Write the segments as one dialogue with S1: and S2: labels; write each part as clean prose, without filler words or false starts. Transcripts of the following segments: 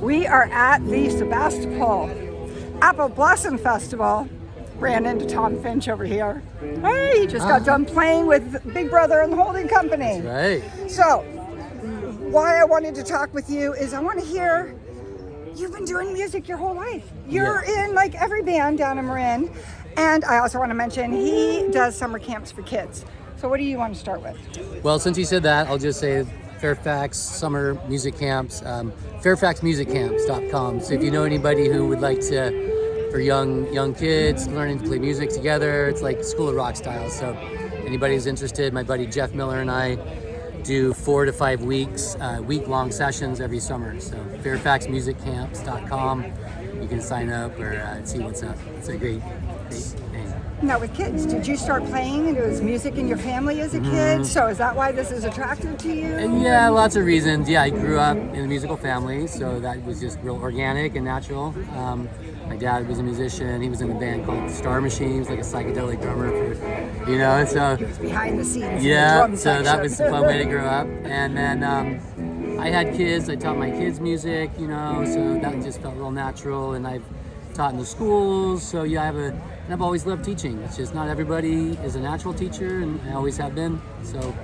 S1: We are at the Sebastopol Apple Blossom Festival. Ran into Tom Finch over here. Hey, he just got done playing with Big Brother and the Holding Company.
S2: That's right.
S1: So, why I wanted to talk with you is I want to hear, you've been doing music your whole life. You're in like every band down in Marin. And I also want to mention he does summer camps for kids. So what do you want to start with?
S2: Well, since you said that, I'll just say Fairfax Summer Music Camps, fairfaxmusiccamps.com. So if you know anybody who would like to, for young kids, learning to play music together, it's like School of Rock style. So anybody who's interested, my buddy Jeff Miller and I do 4 to 5 weeks, week-long sessions every summer. So fairfaxmusiccamps.com. You can sign up or see what's up. It's a great thing.
S1: Now with kids, did you start playing and it was music in your family as a kid? So is that why this is attractive to you?
S2: Yeah, lots of reasons. Yeah, I grew up in a musical family, so that was just real organic and natural. My dad was a musician. He was in a band called Star Machines, like a psychedelic drummer for, and so
S1: he was behind the scenes.
S2: Yeah,
S1: in the drum
S2: so
S1: section.
S2: that was a fun way to grow up. And then I had kids. I taught my kids music, so that just felt real natural. And I've taught in the schools, so yeah, I've always loved teaching. It's just not everybody is a natural teacher, and I always have been. So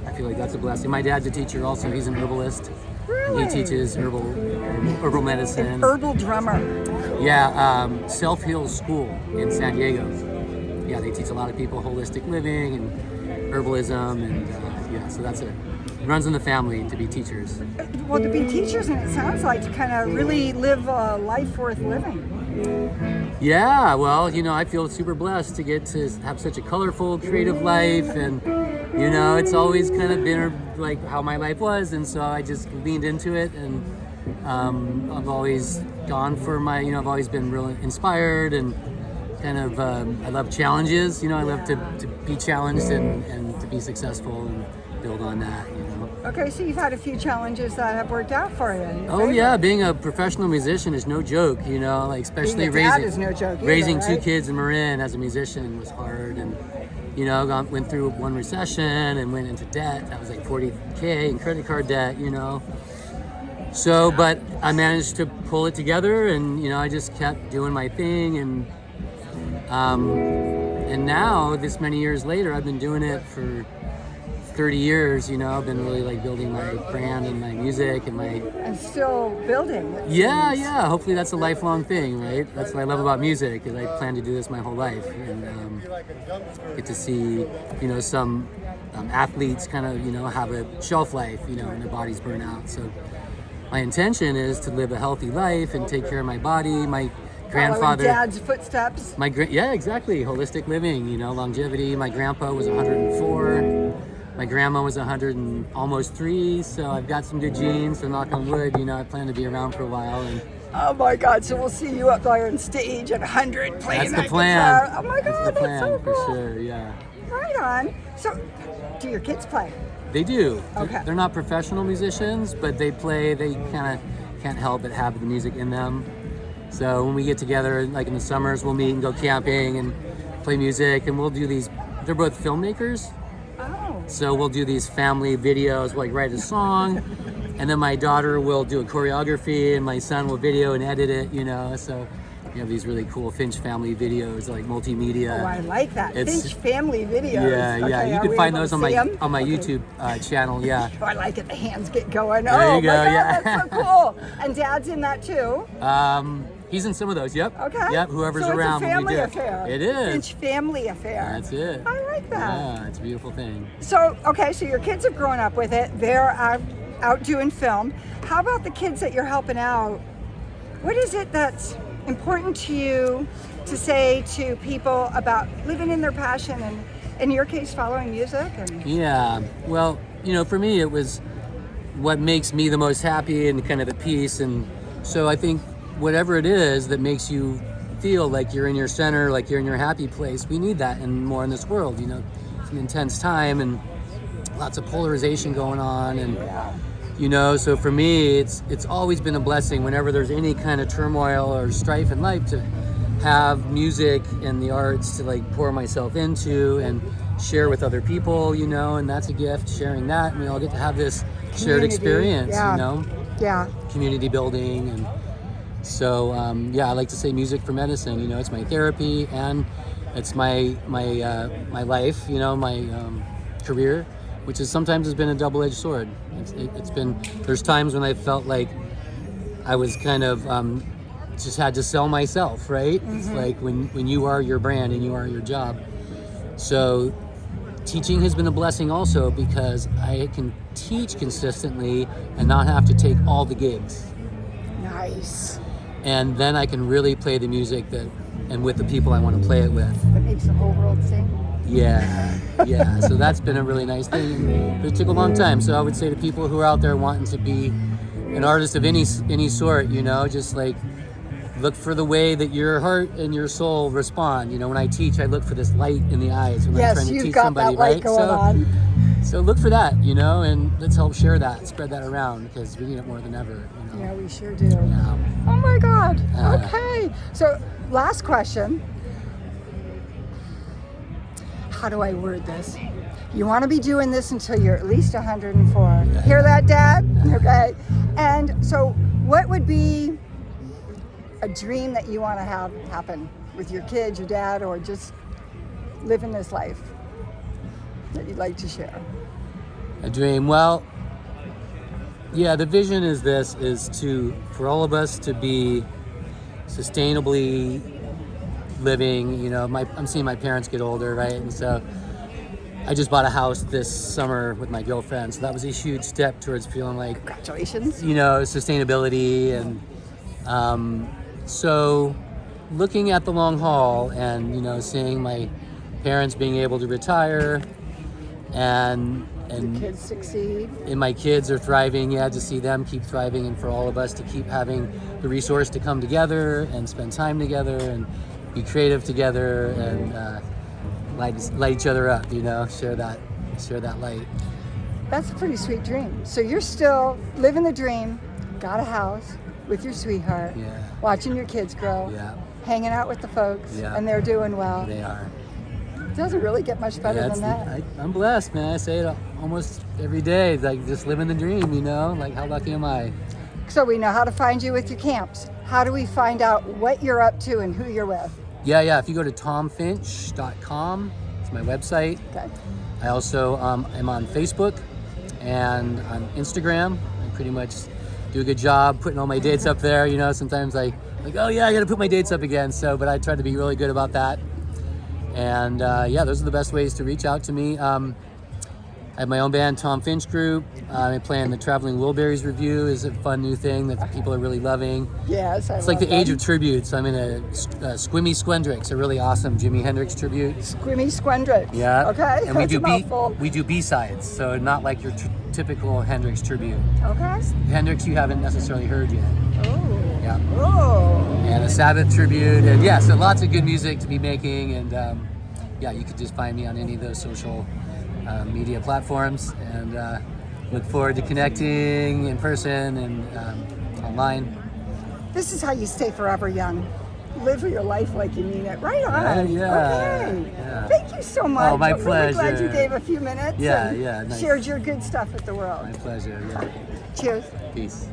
S2: I feel like that's a blessing. My dad's a teacher also. He's an herbalist.
S1: Really?
S2: He teaches herbal medicine.
S1: An herbal drummer.
S2: Yeah, Self Heal School in San Diego. Yeah, they teach a lot of people holistic living and herbalism, and so that's it. It runs in the family to be teachers.
S1: Well, to be teachers, and it sounds like to kind of really live a life worth living.
S2: Yeah, well, I feel super blessed to get to have such a colorful, creative life, and it's always kind of been like how my life was, and so I just leaned into it, and I've always gone for I've always been really inspired, and kind of I love challenges. I love to be challenged and to be successful and build on that.
S1: Okay, so you've had a few challenges that have worked out for you.
S2: Oh yeah, being a professional musician is no joke, like especially
S1: being a dad is no joke either,
S2: raising
S1: right?
S2: 2 kids in Marin as a musician was hard, and went through one recession and went into debt. I was like $40K in credit card debt, So, but I managed to pull it together, and I just kept doing my thing, and now this many years later, I've been doing it for 30 years, I've been really like building my brand and my music and
S1: And still building.
S2: Yeah. Hopefully that's a lifelong thing, right? That's what I love about music, is I plan to do this my whole life, and get to see, some athletes kind of, have a shelf life, and their bodies burn out. So my intention is to live a healthy life and take care of my body. My grandfather,
S1: Dad's footsteps.
S2: Yeah, exactly. Holistic living, longevity. My grandpa was 104. My grandma was 100 and almost 3, so I've got some good genes, so knock on wood, I plan to be around for a while. And
S1: oh my God, so we'll see you up there on stage at 100 playing
S2: that's the plan.
S1: Guitar. Oh my God,
S2: that's the plan,
S1: so cool.
S2: for sure, yeah.
S1: Right on. So, do your kids play?
S2: They do.
S1: Okay.
S2: They're not professional musicians, but they play. They kind of can't help but have the music in them. So when we get together, like in the summers, we'll meet and go camping and play music, and we'll do these. They're both filmmakers. So we'll do these family videos, like write a song, and then my daughter will do a choreography, and my son will video and edit it, so we have these really cool Finch family videos, like multimedia.
S1: Oh, I like that. Finch family videos.
S2: Yeah.
S1: Okay,
S2: You can find those on my
S1: okay.
S2: YouTube channel, yeah.
S1: Oh, I like it. The hands get going.
S2: There you go,
S1: my God,
S2: yeah.
S1: that's so cool. And Dad's in that too?
S2: He's in some of those, yep.
S1: Okay.
S2: Yep, whoever's
S1: so
S2: around
S1: it's a
S2: when we
S1: family
S2: do
S1: affair.
S2: it. It is.
S1: Finch family affair.
S2: That's it.
S1: I like that.
S2: Yeah, it's a beautiful thing.
S1: So, okay, so your kids have grown up with it. They're out doing film. How about the kids that you're helping out? What is it that's important to you to say to people about living in their passion and, in your case, following music?
S2: Yeah, well, for me, it was what makes me the most happy and kind of at peace. And so I think whatever it is that makes you feel like you're in your center, like you're in your happy place, we need that and more in this world. It's an intense time and lots of polarization going on, and so for me it's always been a blessing whenever there's any kind of turmoil or strife in life to have music and the arts to like pour myself into and share with other people, and that's a gift, sharing that, and we all get to have this shared experience,
S1: Yeah.
S2: community building. And so, I like to say music for medicine. You know, it's my therapy and it's my life, you know, my career, which is sometimes has been a double-edged sword. It's been, there's times when I felt like I was kind of just had to sell myself, right? It's like when you are your brand and you are your job. So teaching has been a blessing also, because I can teach consistently and not have to take all the gigs.
S1: Nice.
S2: And then I can really play the music and with the people I want to play it with.
S1: That makes the whole world sing.
S2: Yeah. So that's been a really nice thing. But it took a long time. So I would say to people who are out there wanting to be an artist of any sort, you know, just like look for the way that your heart and your soul respond. You know, when I teach, I look for this light in the eyes when I'm trying to teach somebody, right? So look for that, you know, and let's help share that, spread that around, because we need it more than ever. You know?
S1: Yeah, we sure do.
S2: Yeah.
S1: Oh my God. Okay. So last question. How do I word this? You want to be doing this until you're at least 104.
S2: Yeah.
S1: Hear that, Dad? Okay. And so what would be a dream that you want to have happen with your kids, your dad, or just living this life that you'd like to share?
S2: A dream. Well, yeah, the vision is for all of us to be sustainably living. You know, I'm seeing my parents get older, right? And so I just bought a house this summer with my girlfriend. So that was a huge step towards feeling like,
S1: Congratulations.
S2: you know, sustainability. And so looking at the long haul and, you know, seeing my parents being able to retire and
S1: The kids succeed.
S2: and my kids are thriving, to see them keep thriving, and for all of us to keep having the resource to come together and spend time together and be creative together and light each other up, you know, share that light.
S1: That's a pretty sweet dream. So you're still living the dream, got a house with your sweetheart, watching your kids grow, hanging out with the folks, and they're doing well.
S2: They are.
S1: It doesn't really get much better than that.
S2: I'm blessed, man. I say it almost every day. It's like just living the dream, you know? Like, how lucky am I?
S1: So we know how to find you with your camps. How do we find out what you're up to and who you're with?
S2: Yeah. If you go to tomfinch.com, it's my website.
S1: Okay.
S2: I also am on Facebook and on Instagram. I pretty much do a good job putting all my dates up there. You know, sometimes I got to put my dates up again. So, but I try to be really good about that. And those are the best ways to reach out to me. I have my own band, Tom Finch Group. I'm playing the Traveling Wilburys Review is a fun new thing that people are really loving.
S1: Yes,
S2: It's like the age of tributes. I'm in a Squimmy Squendrix, a really awesome Jimi Hendrix tribute.
S1: Squimmy Squendrix.
S2: Yeah.
S1: Okay.
S2: And we do B-sides, so not like your typical Hendrix tribute.
S1: Okay.
S2: Hendrix you haven't necessarily heard yet.
S1: Oh.
S2: Yeah.
S1: Oh.
S2: And a Sabbath tribute, and so lots of good music to be making, and you could just find me on any of those social media platforms, and look forward to connecting in person and online.
S1: This is how you stay forever young. Live your life like you mean it. Right on.
S2: Yeah.
S1: Okay.
S2: Yeah.
S1: Thank you so much.
S2: Oh, my
S1: I'm really glad
S2: pleasure.
S1: you gave a few minutes and
S2: Nice.
S1: shared your good stuff with the world.
S2: My pleasure. Yeah.
S1: Cheers.
S2: Peace.